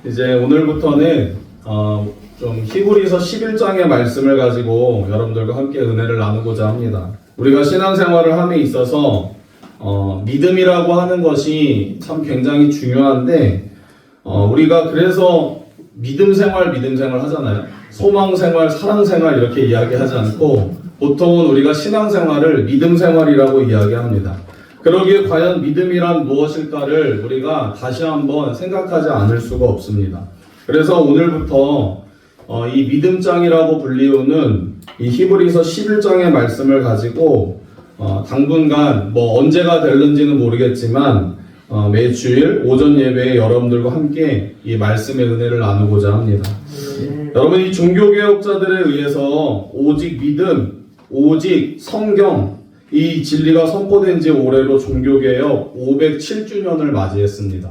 이제 오늘부터는 좀 히브리서 11장의 말씀을 가지고 여러분들과 함께 은혜를 나누고자 합니다. 우리가 신앙생활을 함에 있어서 믿음이라고 하는 것이 참 굉장히 중요한데 우리가 그래서 믿음 생활 하잖아요. 소망 생활, 사랑 생활 이렇게 이야기하지 않고 보통은 우리가 신앙 생활을 믿음 생활이라고 이야기합니다. 그러기에 과연 믿음이란 무엇일까를 우리가 다시 한번 생각하지 않을 수가 없습니다. 그래서 오늘부터 이 믿음장이라고 불리우는 이 히브리서 11장의 말씀을 가지고 당분간 언제가 될는지는 모르겠지만 매주일 오전 예배에 여러분들과 함께 이 말씀의 은혜를 나누고자 합니다. 여러분, 이 종교개혁자들에 의해서 오직 믿음, 오직 성경, 이 진리가 선포된 지 올해로 종교개혁 507주년을 맞이했습니다.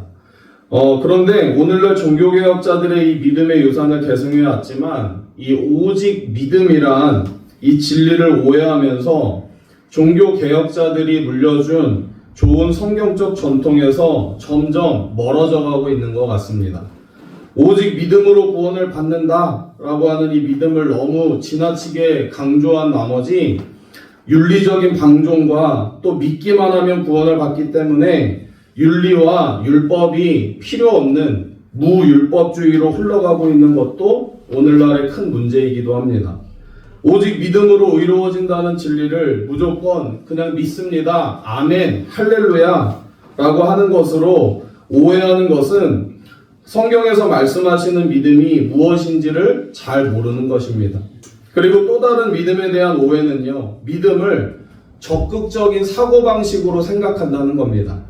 그런데 오늘날 종교개혁자들의 이 믿음의 유산을 계승해 왔지만 이 오직 믿음이란 이 진리를 오해하면서 종교개혁자들이 물려준 좋은 성경적 전통에서 점점 멀어져 가고 있는 것 같습니다. 오직 믿음으로 구원을 받는다라고 하는 이 믿음을 너무 지나치게 강조한 나머지 윤리적인 방종과 또 믿기만 하면 구원을 받기 때문에 윤리와 율법이 필요 없는 무율법주의로 흘러가고 있는 것도 오늘날의 큰 문제이기도 합니다. 오직 믿음으로 의로워진다는 진리를 무조건 그냥 믿습니다. 아멘, 할렐루야 라고 하는 것으로 오해하는 것은 성경에서 말씀하시는 믿음이 무엇인지를 잘 모르는 것입니다. 그리고 또 다른 믿음에 대한 오해는요, 믿음을 적극적인 사고방식으로 생각한다는 겁니다.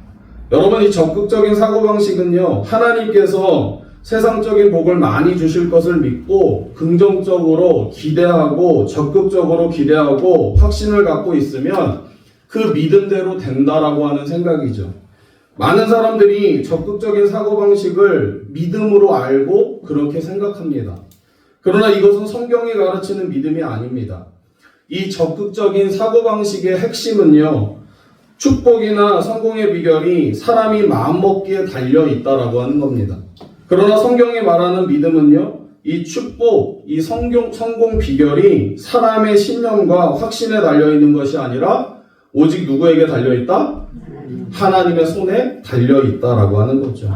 여러분, 이 적극적인 사고방식은요, 하나님께서 세상적인 복을 많이 주실 것을 믿고 긍정적으로 기대하고 적극적으로 기대하고 확신을 갖고 있으면 그 믿음대로 된다라고 하는 생각이죠. 많은 사람들이 적극적인 사고방식을 믿음으로 알고 그렇게 생각합니다. 그러나 이것은 성경이 가르치는 믿음이 아닙니다. 이 적극적인 사고방식의 핵심은요, 축복이나 성공의 비결이 사람이 마음먹기에 달려있다라고 하는 겁니다. 그러나 성경이 말하는 믿음은요, 이 축복, 이 성공 비결이 사람의 신념과 확신에 달려있는 것이 아니라 오직 누구에게 달려있다? 하나님의 손에 달려있다라고 하는 거죠.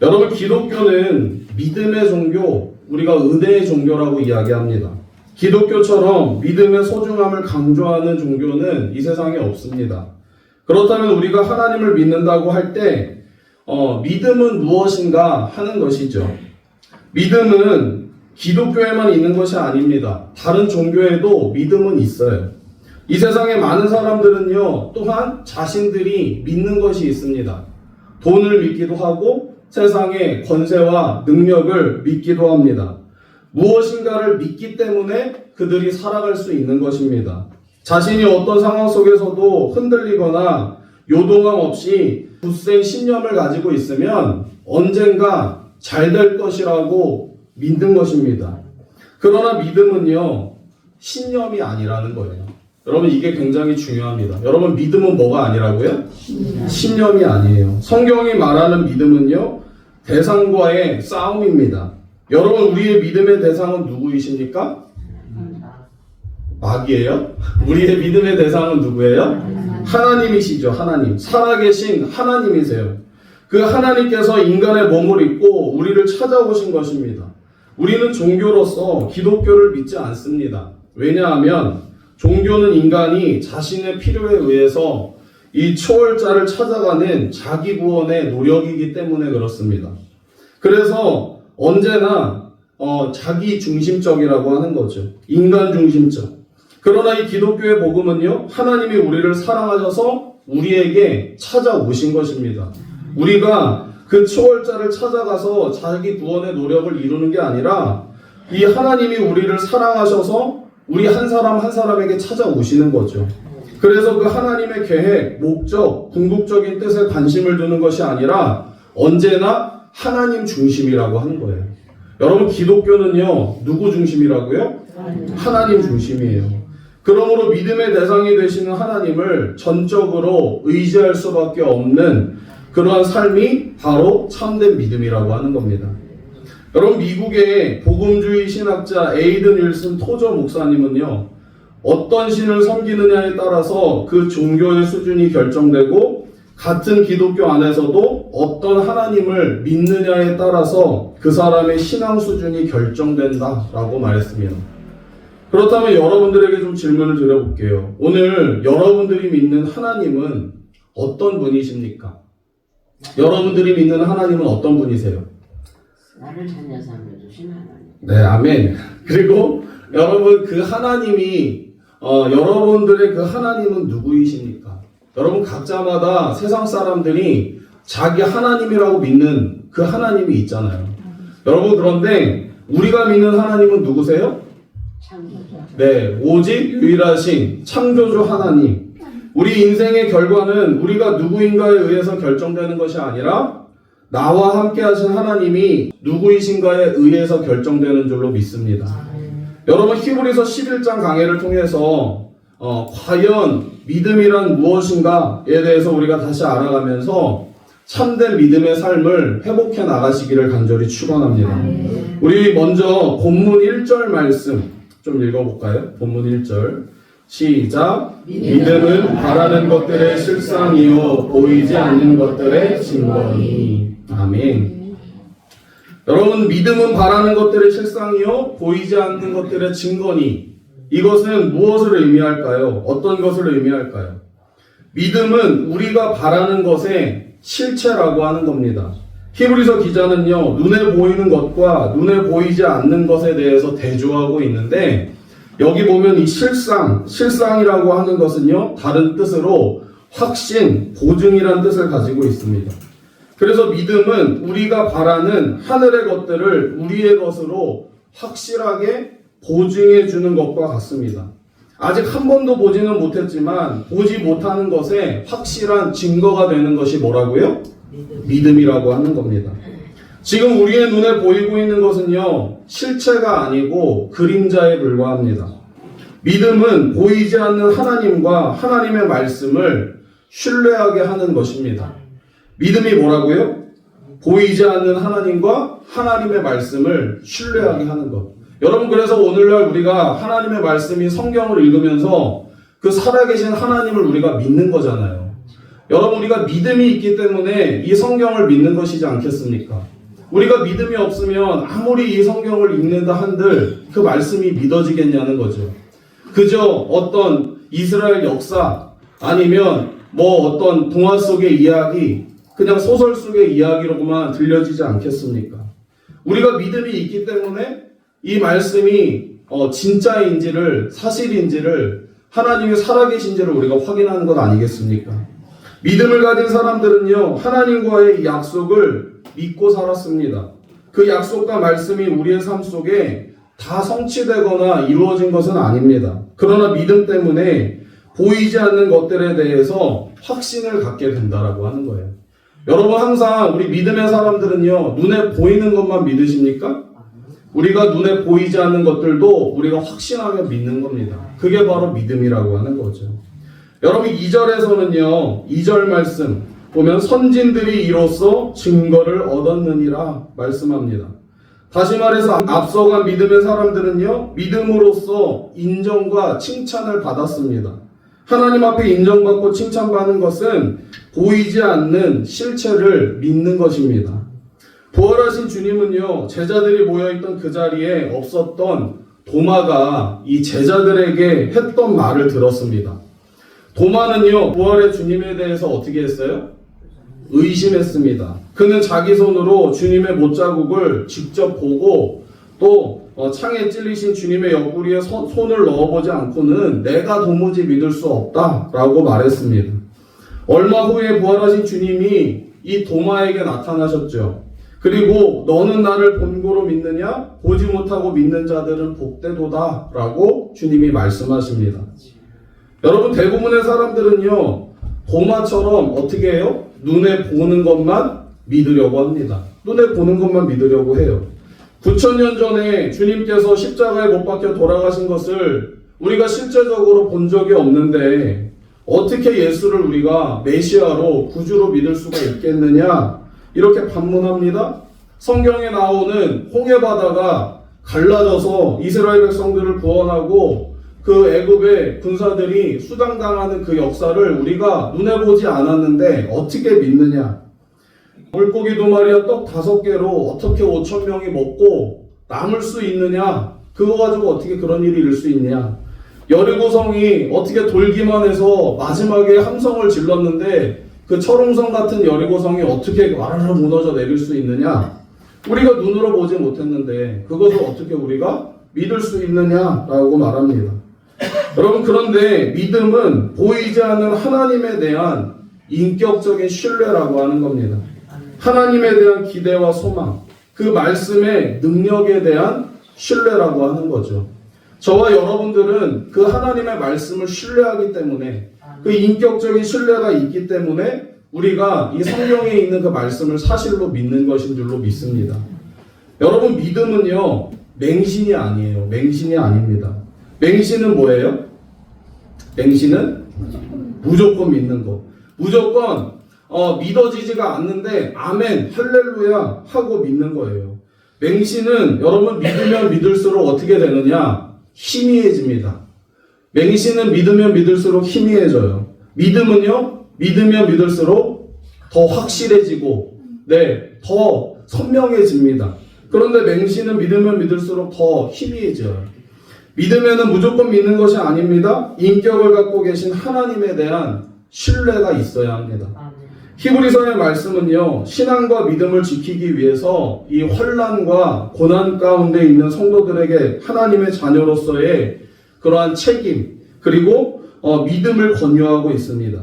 여러분, 기독교는 믿음의 종교, 우리가 은혜의 종교라고 이야기합니다. 기독교처럼 믿음의 소중함을 강조하는 종교는 이 세상에 없습니다. 그렇다면 우리가 하나님을 믿는다고 할 때 믿음은 무엇인가 하는 것이죠. 믿음은 기독교에만 있는 것이 아닙니다. 다른 종교에도 믿음은 있어요. 이 세상에 많은 사람들은요, 또한 자신들이 믿는 것이 있습니다. 돈을 믿기도 하고 세상의 권세와 능력을 믿기도 합니다. 무엇인가를 믿기 때문에 그들이 살아갈 수 있는 것입니다. 자신이 어떤 상황 속에서도 흔들리거나 요동함 없이 굳센 신념을 가지고 있으면 언젠가 잘 될 것이라고 믿는 것입니다. 그러나 믿음은요, 신념이 아니라는 거예요. 여러분, 이게 굉장히 중요합니다. 여러분, 믿음은 뭐가 아니라고요? 신념이 아니에요. 성경이 말하는 믿음은요, 대상과의 싸움입니다. 여러분, 우리의 믿음의 대상은 누구이십니까? 마귀예요? 우리의 믿음의 대상은 누구예요? 하나님이시죠. 하나님. 살아계신 하나님이세요. 그 하나님께서 인간의 몸을 입고 우리를 찾아오신 것입니다. 우리는 종교로서 기독교를 믿지 않습니다. 왜냐하면 종교는 인간이 자신의 필요에 의해서 이 초월자를 찾아가는 자기 구원의 노력이기 때문에 그렇습니다. 그래서 언제나 자기 중심적이라고 하는 거죠. 인간 중심적. 그러나 이 기독교의 복음은요, 하나님이 우리를 사랑하셔서 우리에게 찾아오신 것입니다. 우리가 그 초월자를 찾아가서 자기 구원의 노력을 이루는 게 아니라 이 하나님이 우리를 사랑하셔서 우리 한 사람 한 사람에게 찾아오시는 거죠. 그래서 그 하나님의 계획, 목적, 궁극적인 뜻에 관심을 두는 것이 아니라 언제나 하나님 중심이라고 하는 거예요. 여러분, 기독교는요, 누구 중심이라고요? 하나님 중심이에요. 그러므로 믿음의 대상이 되시는 하나님을 전적으로 의지할 수밖에 없는 그러한 삶이 바로 참된 믿음이라고 하는 겁니다. 여러분, 미국의 복음주의 신학자 에이든 윌슨 토저 목사님은요, 어떤 신을 섬기느냐에 따라서 그 종교의 수준이 결정되고, 같은 기독교 안에서도 어떤 하나님을 믿느냐에 따라서 그 사람의 신앙 수준이 결정된다라고 말했습니다. 그렇다면 여러분들에게 좀 질문을 드려볼게요. 오늘 여러분들이 믿는 하나님은 어떤 분이십니까? 여러분들이 믿는 하나님은 어떤 분이세요? 나를 찾는 삶을 주신 하나님. 네, 아멘. 그리고 여러분, 그 하나님이 여러분들의 그 하나님은 누구이십니까? 여러분, 각자마다 세상 사람들이 자기 하나님이라고 믿는 그 하나님이 있잖아요. 여러분, 그런데 우리가 믿는 하나님은 누구세요? 창조자. 네, 오직 유일하신 창조주 하나님. 우리 인생의 결과는 우리가 누구인가에 의해서 결정되는 것이 아니라 나와 함께 하신 하나님이 누구이신가에 의해서 결정되는 줄로 믿습니다. 여러분, 히브리서 11장 강해를 통해서 과연 믿음이란 무엇인가에 대해서 우리가 다시 알아가면서 참된 믿음의 삶을 회복해 나가시기를 간절히 축원합니다. 우리 먼저 본문 1절 말씀 좀 읽어볼까요? 본문 1절 시작. 믿음은 바라는 것들의 실상이요 보이지 않는 것들의 증거니. 아멘. 여러분, 믿음은 바라는 것들의 실상이요 보이지 않는 것들의 증거니. 이것은 무엇을 의미할까요? 어떤 것을 의미할까요? 믿음은 우리가 바라는 것의 실체라고 하는 겁니다. 히브리서 기자는요, 눈에 보이는 것과 눈에 보이지 않는 것에 대해서 대조하고 있는데, 여기 보면 이 실상이라고 하는 것은요, 다른 뜻으로 확신, 보증이라는 뜻을 가지고 있습니다. 그래서 믿음은 우리가 바라는 하늘의 것들을 우리의 것으로 확실하게 보증해 주는 것과 같습니다. 아직 한 번도 보지는 못했지만 보지 못하는 것에 확실한 증거가 되는 것이 뭐라고요? 믿음이라고 하는 겁니다. 지금 우리의 눈에 보이고 있는 것은요, 실체가 아니고 그림자에 불과합니다. 믿음은 보이지 않는 하나님과 하나님의 말씀을 신뢰하게 하는 것입니다. 믿음이 뭐라고요? 보이지 않는 하나님과 하나님의 말씀을 신뢰하게 하는 것. 여러분, 그래서 오늘날 우리가 하나님의 말씀인 성경을 읽으면서 그 살아계신 하나님을 우리가 믿는 거잖아요. 여러분, 우리가 믿음이 있기 때문에 이 성경을 믿는 것이지 않겠습니까? 우리가 믿음이 없으면 아무리 이 성경을 읽는다 한들 그 말씀이 믿어지겠냐는 거죠. 그저 어떤 이스라엘 역사 아니면 뭐 어떤 동화 속의 이야기, 그냥 소설 속의 이야기로만 들려지지 않겠습니까? 우리가 믿음이 있기 때문에 이 말씀이 진짜인지를, 사실인지를, 하나님이 살아계신지를 우리가 확인하는 것 아니겠습니까? 믿음을 가진 사람들은요, 하나님과의 약속을 믿고 살았습니다. 그 약속과 말씀이 우리의 삶 속에 다 성취되거나 이루어진 것은 아닙니다. 그러나 믿음 때문에 보이지 않는 것들에 대해서 확신을 갖게 된다라고 하는 거예요. 여러분, 항상 우리 믿음의 사람들은요, 눈에 보이는 것만 믿으십니까? 우리가 눈에 보이지 않는 것들도 우리가 확신하며 믿는 겁니다. 그게 바로 믿음이라고 하는 거죠. 여러분, 2절에서는요, 2절 말씀 보면 선진들이 이로써 증거를 얻었느니라 말씀합니다. 다시 말해서 앞서간 믿음의 사람들은요, 믿음으로써 인정과 칭찬을 받았습니다. 하나님 앞에 인정받고 칭찬받는 것은 보이지 않는 실체를 믿는 것입니다. 부활하신 주님은요, 제자들이 모여있던 그 자리에 없었던 도마가 이 제자들에게 했던 말을 들었습니다. 도마는요, 부활의 주님에 대해서 어떻게 했어요? 의심했습니다. 그는 자기 손으로 주님의 못자국을 직접 보고 또 창에 찔리신 주님의 옆구리에 손을 넣어보지 않고는 내가 도무지 믿을 수 없다라고 말했습니다. 얼마 후에 부활하신 주님이 이 도마에게 나타나셨죠. 그리고 너는 나를 본고로 믿느냐? 보지 못하고 믿는 자들은 복되도다 라고 주님이 말씀하십니다. 여러분, 대부분의 사람들은요, 도마처럼 어떻게 해요? 눈에 보는 것만 믿으려고 합니다. 눈에 보는 것만 믿으려고 해요. 9,000년 전에 주님께서 십자가에 못 박혀 돌아가신 것을 우리가 실제적으로 본 적이 없는데 어떻게 예수를 우리가 메시아로 구주로 믿을 수가 있겠느냐? 이렇게 반문합니다. 성경에 나오는 홍해 바다가 갈라져서 이스라엘 백성들을 구원하고 그 애굽의 군사들이 수장당하는 그 역사를 우리가 눈에 보지 않았는데 어떻게 믿느냐? 물고기 2마리와 떡 5개로 어떻게 5,000명이 먹고 남을 수 있느냐? 그거 가지고 어떻게 그런 일이 일을 수 있냐? 여리고성이 어떻게 돌기만 해서 마지막에 함성을 질렀는데 그 철옹성 같은 여리고성이 어떻게 와르르 무너져 내릴 수 있느냐? 우리가 눈으로 보지 못했는데 그것을 어떻게 우리가 믿을 수 있느냐라고 말합니다. 여러분, 그런데 믿음은 보이지 않는 하나님에 대한 인격적인 신뢰라고 하는 겁니다. 하나님에 대한 기대와 소망, 그 말씀의 능력에 대한 신뢰라고 하는 거죠. 저와 여러분들은 그 하나님의 말씀을 신뢰하기 때문에, 그 인격적인 신뢰가 있기 때문에 우리가 이 성경에 있는 그 말씀을 사실로 믿는 것인 줄로 믿습니다. 여러분, 믿음은요, 맹신이 아니에요. 맹신이 아닙니다. 맹신은 뭐예요? 맹신은 무조건 믿는 거. 무조건 믿어지지가 않는데 아멘, 할렐루야 하고 믿는 거예요. 맹신은 여러분 믿으면 믿을수록 어떻게 되느냐? 희미해집니다. 맹신은 믿으면 믿을수록 희미해져요. 믿음은요, 믿으면 믿을수록 더 확실해지고, 더 선명해집니다. 그런데 맹신은 믿으면 믿을수록 더 희미해져요. 믿으면은 무조건 믿는 것이 아닙니다. 인격을 갖고 계신 하나님에 대한 신뢰가 있어야 합니다. 히브리서의 말씀은요, 신앙과 믿음을 지키기 위해서 이 환난과 고난 가운데 있는 성도들에게 하나님의 자녀로서의 그러한 책임, 그리고 믿음을 권유하고 있습니다.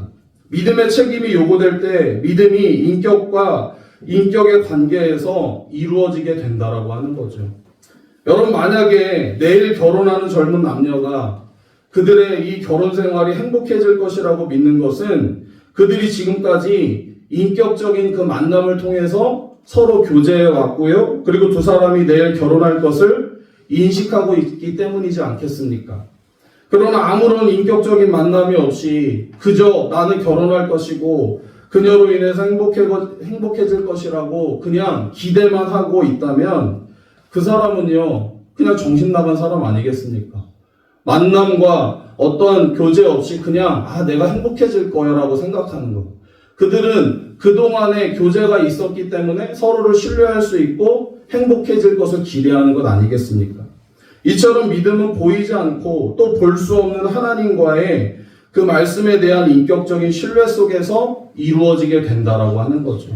믿음의 책임이 요구될 때 믿음이 인격과 인격의 관계에서 이루어지게 된다라고 하는 거죠. 여러분, 만약에 내일 결혼하는 젊은 남녀가 그들의 이 결혼 생활이 행복해질 것이라고 믿는 것은 그들이 지금까지 인격적인 그 만남을 통해서 서로 교제해 왔고요. 그리고 두 사람이 내일 결혼할 것을 인식하고 있기 때문이지 않겠습니까? 그러나 아무런 인격적인 만남이 없이 그저 나는 결혼할 것이고 그녀로 인해서 행복해질 것이라고 그냥 기대만 하고 있다면 그 사람은요, 그냥 정신 나간 사람 아니겠습니까? 만남과 어떠한 교제 없이 그냥 내가 행복해질 거야 라고 생각하는 거. 그들은 그동안에 교제가 있었기 때문에 서로를 신뢰할 수 있고 행복해질 것을 기대하는 것 아니겠습니까? 이처럼 믿음은 보이지 않고 또 볼 수 없는 하나님과의 그 말씀에 대한 인격적인 신뢰 속에서 이루어지게 된다라고 하는 거죠.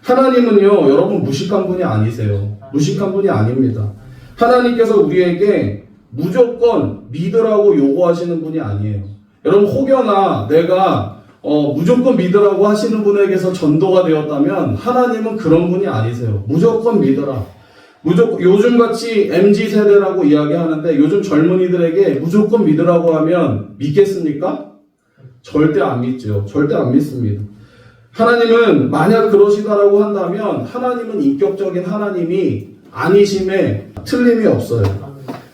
하나님은요, 여러분 무식한 분이 아니세요. 무식한 분이 아닙니다. 하나님께서 우리에게 무조건 믿으라고 요구하시는 분이 아니에요. 여러분, 혹여나 내가 무조건 믿으라고 하시는 분에게서 전도가 되었다면 하나님은 그런 분이 아니세요. 무조건 믿어라. 요즘같이 MZ세대라고 이야기하는데 요즘 젊은이들에게 무조건 믿으라고 하면 믿겠습니까? 절대 안 믿죠. 절대 안 믿습니다. 하나님은 만약 그러시다라고 한다면 하나님은 인격적인 하나님이 아니심에 틀림이 없어요.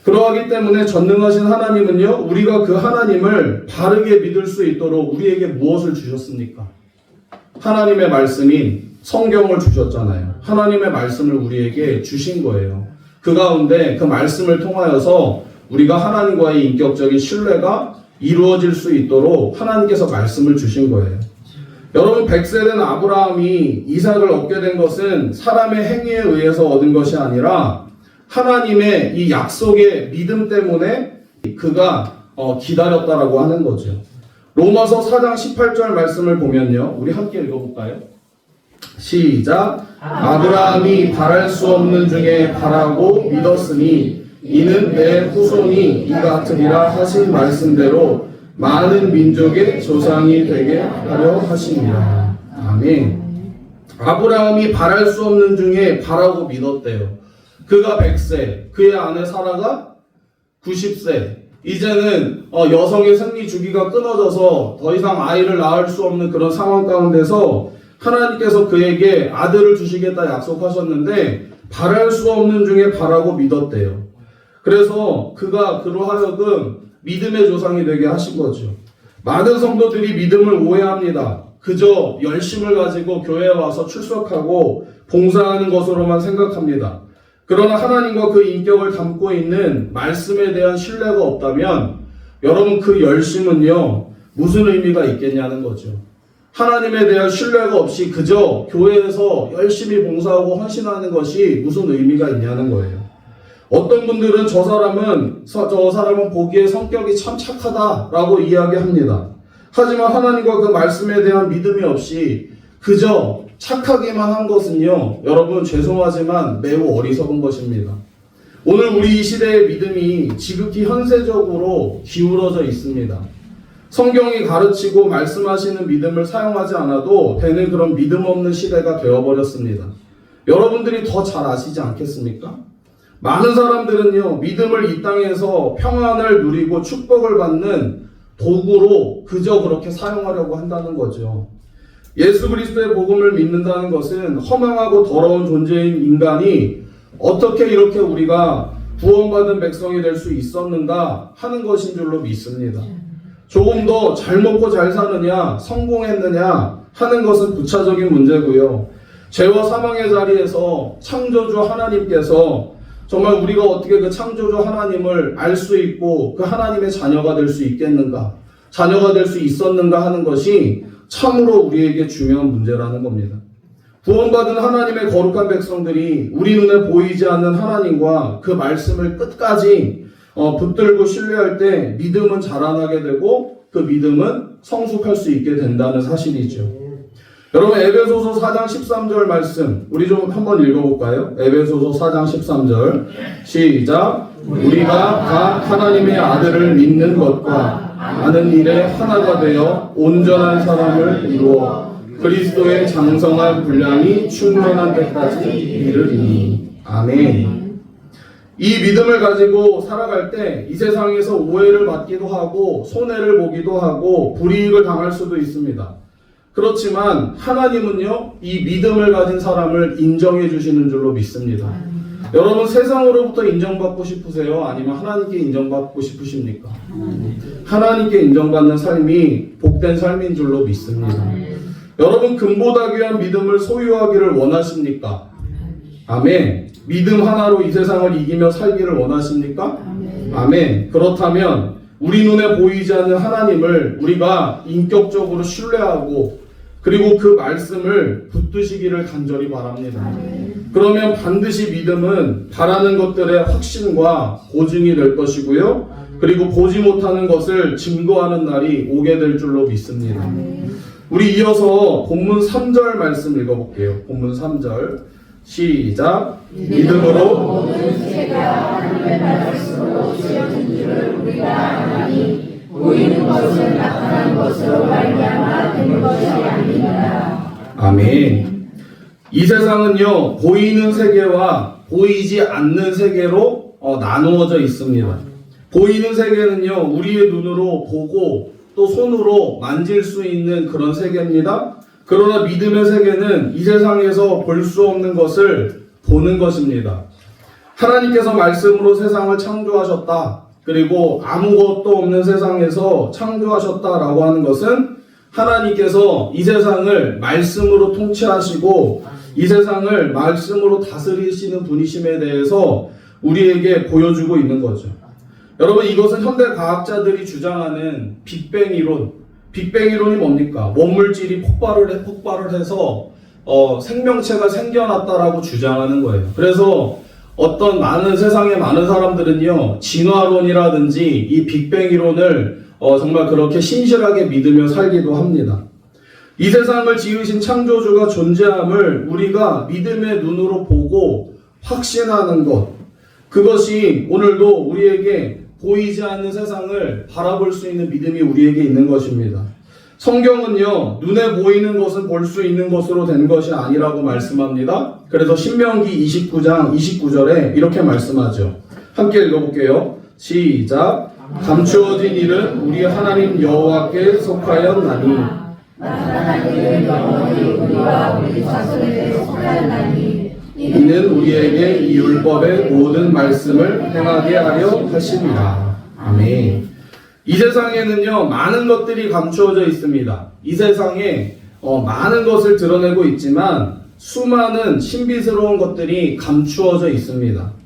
그러하기 때문에 전능하신 하나님은요, 우리가 그 하나님을 바르게 믿을 수 있도록 우리에게 무엇을 주셨습니까? 하나님의 말씀인 성경을 주셨잖아요. 하나님의 말씀을 우리에게 주신 거예요. 그 가운데 그 말씀을 통하여서 우리가 하나님과의 인격적인 신뢰가 이루어질 수 있도록 하나님께서 말씀을 주신 거예요. 여러분, 100세 된 아브라함이 이삭을 얻게 된 것은 사람의 행위에 의해서 얻은 것이 아니라 하나님의 이 약속의 믿음 때문에 그가 기다렸다라고 하는 거죠. 로마서 4장 18절 말씀을 보면요, 우리 함께 읽어볼까요? 시작. 아브라함이 바랄 수 없는 중에 바라고 믿었으니 이는 내 후손이 이 같으리라 하신 말씀대로 많은 민족의 조상이 되게 하려 하십니다. 아멘. 아브라함이 바랄 수 없는 중에 바라고 믿었대요. 그가 100세, 그의 아내 사라가 90세. 이제는 여성의 생리 주기가 끊어져서 더 이상 아이를 낳을 수 없는 그런 상황 가운데서 하나님께서 그에게 아들을 주시겠다 약속하셨는데 바랄 수 없는 중에 바라고 믿었대요. 그래서 그가 그로 하여금 믿음의 조상이 되게 하신 거죠. 많은 성도들이 믿음을 오해합니다. 그저 열심을 가지고 교회에 와서 출석하고 봉사하는 것으로만 생각합니다. 그러나 하나님과 그 인격을 담고 있는 말씀에 대한 신뢰가 없다면 여러분 그 열심은요 무슨 의미가 있겠냐는 거죠. 하나님에 대한 신뢰가 없이 그저 교회에서 열심히 봉사하고 헌신하는 것이 무슨 의미가 있냐는 거예요. 어떤 분들은 저 사람은 보기에 성격이 참 착하다라고 이야기합니다. 하지만 하나님과 그 말씀에 대한 믿음이 없이 그저 착하기만 한 것은요, 여러분 죄송하지만 매우 어리석은 것입니다. 오늘 우리 이 시대의 믿음이 지극히 현세적으로 기울어져 있습니다. 성경이 가르치고 말씀하시는 믿음을 사용하지 않아도 되는 그런 믿음 없는 시대가 되어버렸습니다. 여러분들이 더 잘 아시지 않겠습니까? 많은 사람들은요, 믿음을 이 땅에서 평안을 누리고 축복을 받는 도구로 그저 그렇게 사용하려고 한다는 거죠. 예수 그리스도의 복음을 믿는다는 것은 허망하고 더러운 존재인 인간이 어떻게 이렇게 우리가 구원받은 백성이 될 수 있었는가 하는 것인 줄로 믿습니다. 조금 더 잘 먹고 잘 사느냐, 성공했느냐 하는 것은 부차적인 문제고요. 죄와 사망의 자리에서 창조주 하나님께서 정말 우리가 어떻게 그 창조주 하나님을 알 수 있고 그 하나님의 자녀가 될 수 있겠는가, 자녀가 될 수 있었는가 하는 것이 참으로 우리에게 중요한 문제라는 겁니다. 구원받은 하나님의 거룩한 백성들이 우리 눈에 보이지 않는 하나님과 그 말씀을 끝까지 붙들고 신뢰할 때 믿음은 자라나게 되고 그 믿음은 성숙할 수 있게 된다는 사실이죠. 여러분 에베소서 4장 13절 말씀 우리 좀 한번 읽어볼까요? 에베소서 4장 13절 시작. 우리가 다 하나님의 아들을 믿는 것과 아는 일에 하나가 되어 온전한 사람을 이루어 그리스도의 장성한 분량이 충만한 데까지 이르리니. 아멘. 이 믿음을 가지고 살아갈 때 이 세상에서 오해를 받기도 하고 손해를 보기도 하고 불이익을 당할 수도 있습니다. 그렇지만 하나님은요 이 믿음을 가진 사람을 인정해 주시는 줄로 믿습니다. 여러분 세상으로부터 인정받고 싶으세요? 아니면 하나님께 인정받고 싶으십니까? 하나님께 인정받는 삶이 복된 삶인 줄로 믿습니다. 여러분 금보다 귀한 믿음을 소유하기를 원하십니까? 아멘. 믿음 하나로 이 세상을 이기며 살기를 원하십니까? 아멘. 그렇다면 우리 눈에 보이지 않는 하나님을 우리가 인격적으로 신뢰하고 그리고 그 말씀을 붙드시기를 간절히 바랍니다. 그러면 반드시 믿음은 바라는 것들의 확신과 보증이 될 것이고요. 그리고 보지 못하는 것을 증거하는 날이 오게 될 줄로 믿습니다. 우리 이어서 본문 3절 말씀 읽어볼게요. 본문 3절 시작. 믿음으로 모든 세계가 하나님의 말씀으로 지어진 줄을 우리가 아나니 보이는 것은 나타난 것으로 말미암아 된 것이 아닙니다. 아멘. 이 세상은요 보이는 세계와 보이지 않는 세계로 나누어져 있습니다. 보이는 세계는요 우리의 눈으로 보고 또 손으로 만질 수 있는 그런 세계입니다. 그러나 믿음의 세계는 이 세상에서 볼 수 없는 것을 보는 것입니다. 하나님께서 말씀으로 세상을 창조하셨다. 그리고 아무것도 없는 세상에서 창조하셨다라고 하는 것은 하나님께서 이 세상을 말씀으로 통치하시고 이 세상을 말씀으로 다스리시는 분이심에 대해서 우리에게 보여주고 있는 거죠. 여러분 이것은 현대 과학자들이 주장하는 빅뱅 이론. 빅뱅 이론이 뭡니까? 원물질이 폭발을 해서 생명체가 생겨났다라고 주장하는 거예요. 그래서 세상의 많은 사람들은요 진화론이라든지 이 빅뱅 이론을 정말 그렇게 신실하게 믿으며 살기도 합니다. 이 세상을 지으신 창조주가 존재함을 우리가 믿음의 눈으로 보고 확신하는 것, 그것이 오늘도 우리에게 보이지 않는 세상을 바라볼 수 있는 믿음이 우리에게 있는 것입니다. 성경은요 눈에 보이는 것은 볼 수 있는 것으로 된 것이 아니라고 말씀합니다. 그래서 신명기 29장 29절에 이렇게 말씀하죠. 함께 읽어볼게요. 시작. 감추어진 일은 우리 하나님 여호와께 속하였나니 나타난 일은 영원히 우리와 우리 자손에게 속하였나니 이는 우리에게 이 율법의 모든 말씀을 행하게 하려 하심이라. 아멘. 이 세상에는요 많은 것들이 감추어져 있습니다. 이 세상에 많은 것을 드러내고 있지만 수많은 신비스러운 것들이 감추어져 있습니다.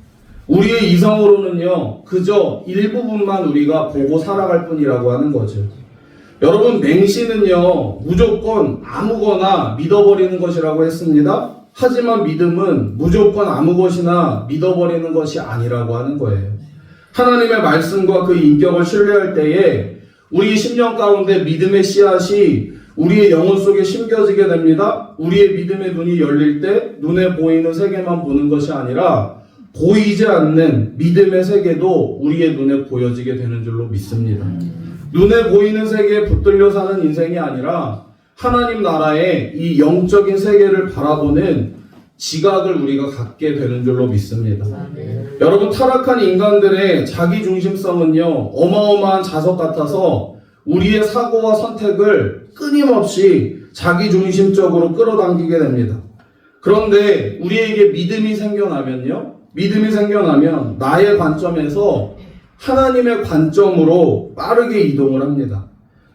우리의 이성으로는요, 그저 일부분만 우리가 보고 살아갈 뿐이라고 하는 거죠. 여러분, 맹신은요, 무조건 아무거나 믿어버리는 것이라고 했습니다. 하지만 믿음은 무조건 아무 것이나 믿어버리는 것이 아니라고 하는 거예요. 하나님의 말씀과 그 인격을 신뢰할 때에 우리 심령 가운데 믿음의 씨앗이 우리의 영혼 속에 심겨지게 됩니다. 우리의 믿음의 눈이 열릴 때 눈에 보이는 세계만 보는 것이 아니라 보이지 않는 믿음의 세계도 우리의 눈에 보여지게 되는 줄로 믿습니다. 눈에 보이는 세계에 붙들려 사는 인생이 아니라 하나님 나라의 이 영적인 세계를 바라보는 지각을 우리가 갖게 되는 줄로 믿습니다. 여러분, 타락한 인간들의 자기중심성은요, 어마어마한 자석 같아서 우리의 사고와 선택을 끊임없이 자기중심적으로 끌어당기게 됩니다. 그런데 우리에게 믿음이 생겨나면 나의 관점에서 하나님의 관점으로 빠르게 이동을 합니다.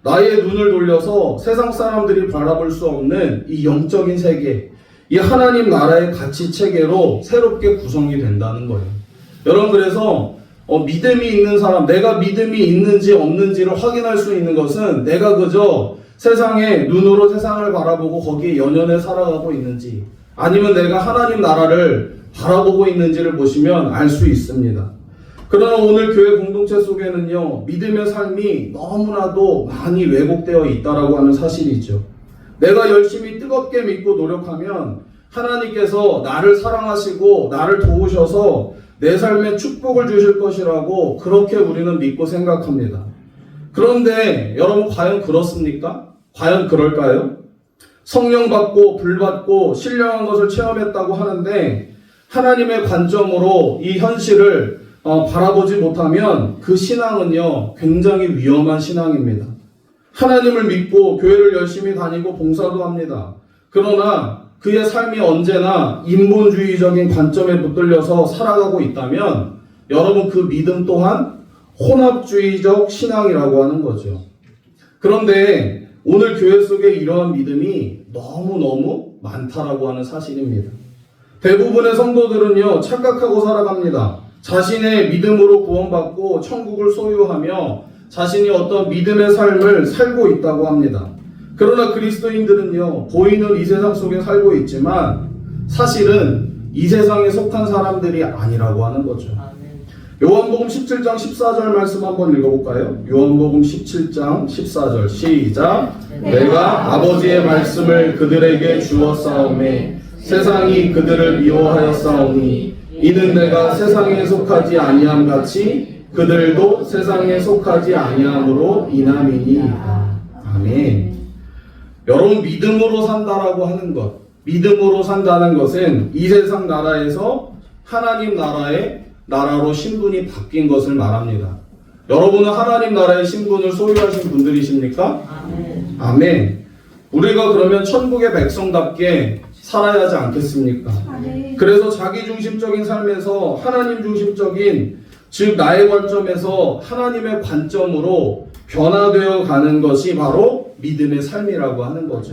나의 눈을 돌려서 세상 사람들이 바라볼 수 없는 이 영적인 세계, 이 하나님 나라의 가치 체계로 새롭게 구성이 된다는 거예요. 여러분, 그래서 믿음이 있는 사람, 내가 믿음이 있는지 없는지를 확인할 수 있는 것은 내가 그저 세상의 눈으로 세상을 바라보고 거기에 연연해 살아가고 있는지, 아니면 내가 하나님 나라를 바라보고 있는지를 보시면 알 수 있습니다. 그러나 오늘 교회 공동체 속에는요, 믿음의 삶이 너무나도 많이 왜곡되어 있다라고 하는 사실이죠. 내가 열심히 뜨겁게 믿고 노력하면 하나님께서 나를 사랑하시고 나를 도우셔서 내 삶에 축복을 주실 것이라고 그렇게 우리는 믿고 생각합니다. 그런데 여러분, 과연 그렇습니까? 과연 그럴까요? 성령 받고 불 받고 신령한 것을 체험했다고 하는데 하나님의 관점으로 이 현실을 바라보지 못하면 그 신앙은요, 굉장히 위험한 신앙입니다. 하나님을 믿고 교회를 열심히 다니고 봉사도 합니다. 그러나 그의 삶이 언제나 인본주의적인 관점에 붙들려서 살아가고 있다면 여러분, 그 믿음 또한 혼합주의적 신앙이라고 하는 거죠. 그런데 오늘 교회 속에 이러한 믿음이 너무너무 많다라고 하는 사실입니다. 대부분의 성도들은요, 착각하고 살아갑니다. 자신의 믿음으로 구원받고 천국을 소유하며 자신이 어떤 믿음의 삶을 살고 있다고 합니다. 그러나 그리스도인들은요, 보이는 이 세상 속에 살고 있지만 사실은 이 세상에 속한 사람들이 아니라고 하는 거죠. 요한복음 17장 14절 말씀 한번 읽어볼까요? 요한복음 17장 14절 시작. 내가 아버지의 말씀을 그들에게 주었사오매 세상이 그들을 미워하였사오니 이는 내가 세상에 속하지 아니함 같이 그들도 세상에 속하지 아니함으로 인함이니이다. 아멘. 여러분, 믿음으로 산다라고 하는 것, 믿음으로 산다는 것은 이 세상 나라에서 하나님 나라의 나라로 신분이 바뀐 것을 말합니다. 여러분은 하나님 나라의 신분을 소유하신 분들이십니까? 아멘. 아멘. 우리가 그러면 천국의 백성답게 살아야 하지 않겠습니까? 그래서 자기중심적인 삶에서 하나님 중심적인, 즉 나의 관점에서 하나님의 관점으로 변화되어 가는 것이 바로 믿음의 삶이라고 하는 거죠.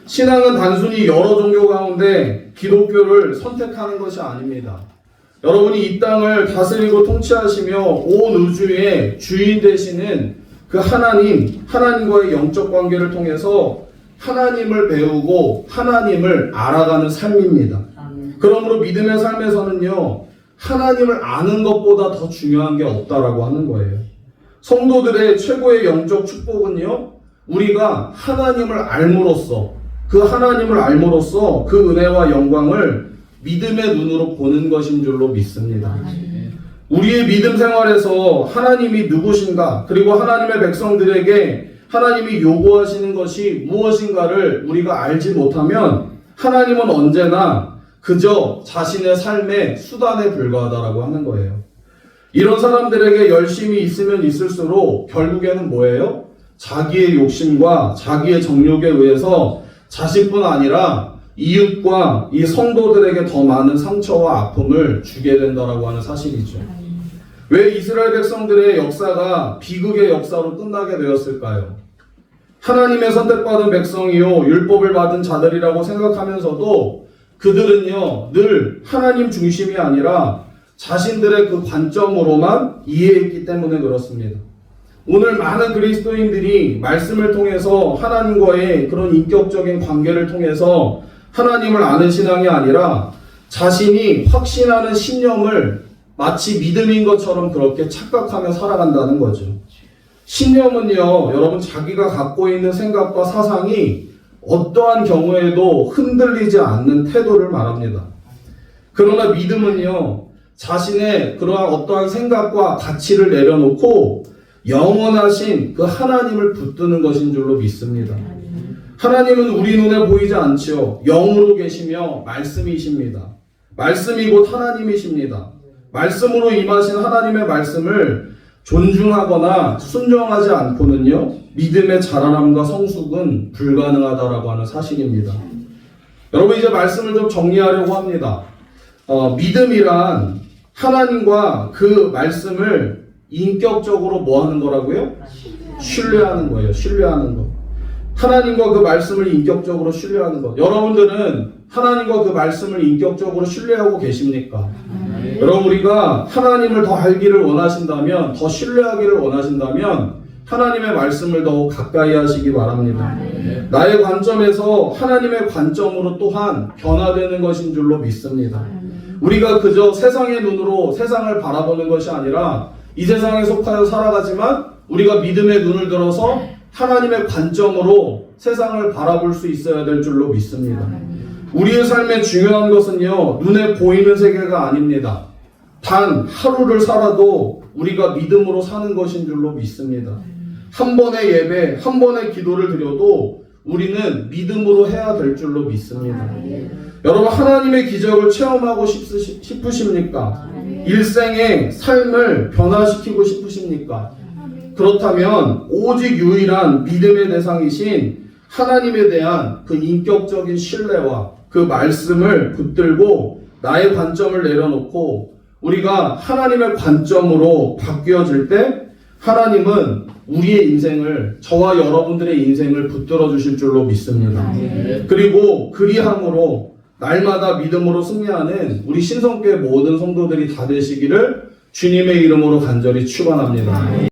신앙은 단순히 여러 종교 가운데 기독교를 선택하는 것이 아닙니다. 여러분이 이 땅을 다스리고 통치하시며 온 우주의 주인 되시는 그 하나님과의 영적 관계를 통해서 하나님을 배우고 하나님을 알아가는 삶입니다. 그러므로 믿음의 삶에서는요, 하나님을 아는 것보다 더 중요한 게 없다라고 하는 거예요. 성도들의 최고의 영적 축복은요, 우리가 하나님을 알므로써 그 은혜와 영광을 믿음의 눈으로 보는 것인 줄로 믿습니다. 우리의 믿음 생활에서 하나님이 누구신가, 그리고 하나님의 백성들에게 하나님이 요구하시는 것이 무엇인가를 우리가 알지 못하면 하나님은 언제나 그저 자신의 삶의 수단에 불과하다라고 하는 거예요. 이런 사람들에게 열심히 있으면 있을수록 결국에는 뭐예요? 자기의 욕심과 자기의 정욕에 의해서 자신뿐 아니라 이웃과 이 성도들에게 더 많은 상처와 아픔을 주게 된다라고 하는 사실이죠. 왜 이스라엘 백성들의 역사가 비극의 역사로 끝나게 되었을까요? 하나님의 선택받은 백성이요 율법을 받은 자들이라고 생각하면서도 그들은요 늘 하나님 중심이 아니라 자신들의 그 관점으로만 이해했기 때문에 그렇습니다. 오늘 많은 그리스도인들이 말씀을 통해서 하나님과의 그런 인격적인 관계를 통해서 하나님을 아는 신앙이 아니라 자신이 확신하는 신념을 마치 믿음인 것처럼 그렇게 착각하며 살아간다는 거죠. 신념은요, 여러분 자기가 갖고 있는 생각과 사상이 어떠한 경우에도 흔들리지 않는 태도를 말합니다. 그러나 믿음은요, 자신의 그러한 어떠한 생각과 가치를 내려놓고 영원하신 그 하나님을 붙드는 것인 줄로 믿습니다. 하나님은 우리 눈에 보이지 않지요. 영으로 계시며 말씀이십니다. 말씀이 곧 하나님이십니다. 말씀으로 임하신 하나님의 말씀을 존중하거나 순종하지 않고는요, 믿음의 자라남과 성숙은 불가능하다라고 하는 사실입니다. 여러분 이제 말씀을 좀 정리하려고 합니다. 믿음이란 하나님과 그 말씀을 인격적으로 뭐 하는 거라고요? 신뢰하는 거예요. 신뢰하는 거. 하나님과 그 말씀을 인격적으로 신뢰하는 것. 여러분들은 하나님과 그 말씀을 인격적으로 신뢰하고 계십니까? 여러분 우리가 하나님을 더 알기를 원하신다면, 더 신뢰하기를 원하신다면 하나님의 말씀을 더 가까이 하시기 바랍니다. 나의 관점에서 하나님의 관점으로 또한 변화되는 것인 줄로 믿습니다. 우리가 그저 세상의 눈으로 세상을 바라보는 것이 아니라 이 세상에 속하여 살아가지만 우리가 믿음의 눈을 들어서 하나님의 관점으로 세상을 바라볼 수 있어야 될 줄로 믿습니다. 우리의 삶의 중요한 것은요, 눈에 보이는 세계가 아닙니다. 단 하루를 살아도 우리가 믿음으로 사는 것인 줄로 믿습니다. 한 번의 예배, 한 번의 기도를 드려도 우리는 믿음으로 해야 될 줄로 믿습니다. 여러분 하나님의 기적을 체험하고 싶으십니까? 일생의 삶을 변화시키고 싶으십니까? 그렇다면 오직 유일한 믿음의 대상이신 하나님에 대한 그 인격적인 신뢰와 그 말씀을 붙들고 나의 관점을 내려놓고 우리가 하나님의 관점으로 바뀌어질 때 하나님은 우리의 인생을, 저와 여러분들의 인생을 붙들어 주실 줄로 믿습니다. 그리고 그리함으로 날마다 믿음으로 승리하는 우리 신성교회 모든 성도들이 다 되시기를 주님의 이름으로 간절히 축원합니다.